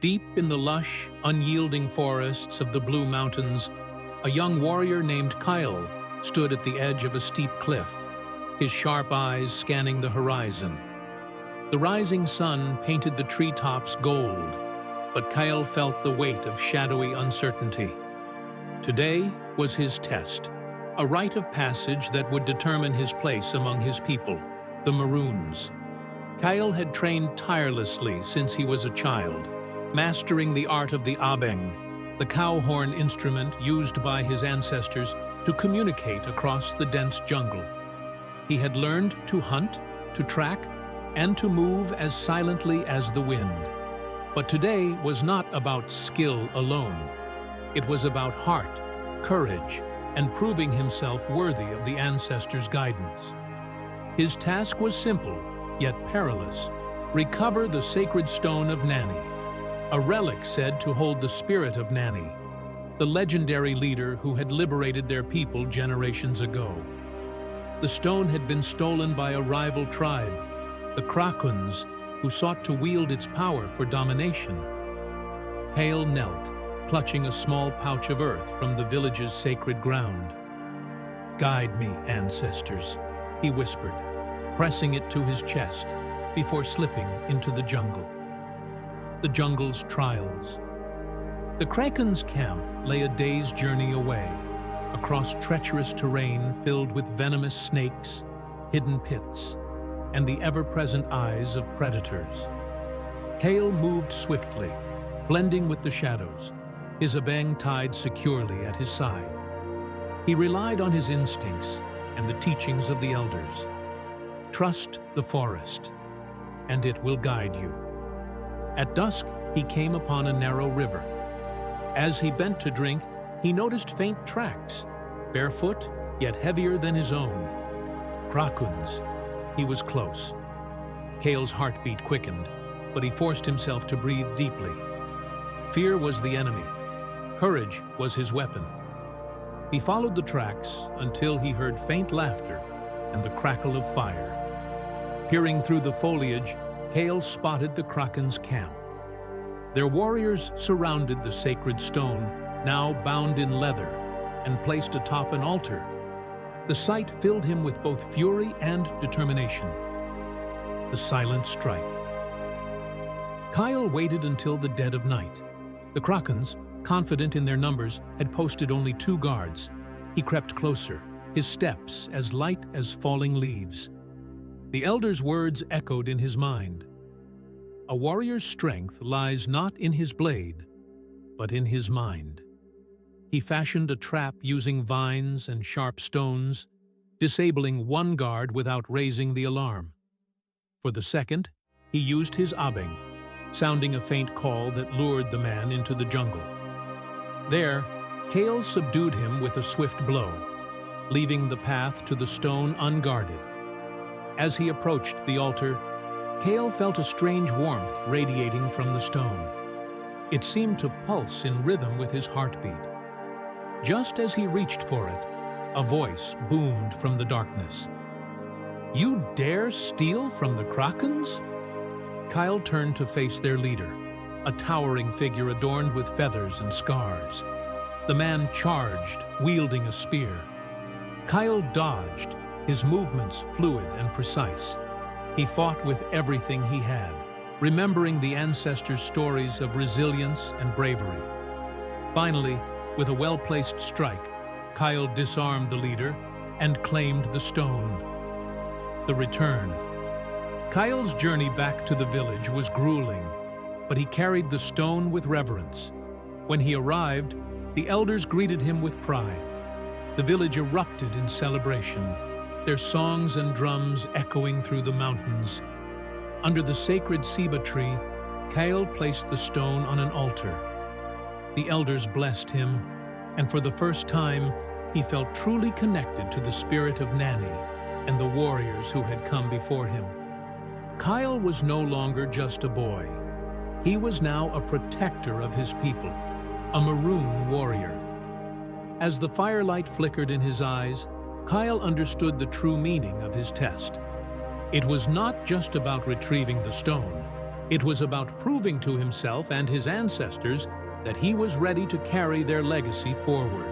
Deep in the lush, unyielding forests of the Blue Mountains, a young warrior named Kyle stood at the edge of a steep cliff, his sharp eyes scanning the horizon. The rising sun painted the treetops gold, but Kyle felt the weight of shadowy uncertainty. Today was his test, a rite of passage that would determine his place among his people, the Maroons. Kyle had trained tirelessly since he was a child, mastering the art of the abeng, the cow horn instrument used by his ancestors to communicate across the dense jungle. He had learned to hunt, to track, and to move as silently as the wind. But today was not about skill alone. It was about heart, courage, and proving himself worthy of the ancestors' guidance. His task was simple, yet perilous: recover the sacred stone of Nani, a relic said to hold the spirit of Nani, the legendary leader who had liberated their people generations ago. The stone had been stolen by a rival tribe, the Maroons, who sought to wield its power for domination. Kyle knelt, clutching a small pouch of earth from the village's sacred ground. "Guide me, ancestors," he whispered, pressing it to his chest before slipping into the jungle. The jungle's trials. The Kraken's camp lay a day's journey away, across treacherous terrain filled with venomous snakes, hidden pits, and the ever-present eyes of predators. Kale moved swiftly, blending with the shadows, his abeng tied securely at his side. He relied on his instincts and the teachings of the elders. Trust the forest, and it will guide you. At dusk, he came upon a narrow river. As he bent to drink, he noticed faint tracks, barefoot, yet heavier than his own. Maroons. He was close. Kale's heartbeat quickened, but he forced himself to breathe deeply. Fear was the enemy. Courage was his weapon. He followed the tracks until he heard faint laughter and the crackle of fire. Peering through the foliage, Kale spotted the Kraken's camp. Their warriors surrounded the sacred stone, now bound in leather, and placed atop an altar. The sight filled him with both fury and determination. The silent strike. Kyle waited until the dead of night. The Krakens, confident in their numbers, had posted only 2 guards. He crept closer, his steps as light as falling leaves. The elder's words echoed in his mind. A warrior's strength lies not in his blade, but in his mind. He fashioned a trap using vines and sharp stones, disabling one guard without raising the alarm. For the second, he used his abeng, sounding a faint call that lured the man into the jungle. There, Kale subdued him with a swift blow, leaving the path to the stone unguarded. As he approached the altar, Kale felt a strange warmth radiating from the stone. It seemed to pulse in rhythm with his heartbeat. Just as he reached for it, a voice boomed from the darkness. "You dare steal from the Krakens?" Kyle turned to face their leader, a towering figure adorned with feathers and scars. The man charged, wielding a spear. Kyle dodged, his movements fluid and precise. He fought with everything he had, remembering the ancestors' stories of resilience and bravery. Finally, with a well-placed strike, Kyle disarmed the leader and claimed the stone. The return. Kyle's journey back to the village was grueling, but he carried the stone with reverence. When he arrived, the elders greeted him with pride. The village erupted in celebration, their songs and drums echoing through the mountains. Under the sacred ceiba tree, Kyle placed the stone on an altar. The elders blessed him, and for the first time, he felt truly connected to the spirit of Nani and the warriors who had come before him. Kyle was no longer just a boy. He was now a protector of his people, a Maroon warrior. As the firelight flickered in his eyes, Kyle understood the true meaning of his test. It was not just about retrieving the stone. It was about proving to himself and his ancestors that he was ready to carry their legacy forward.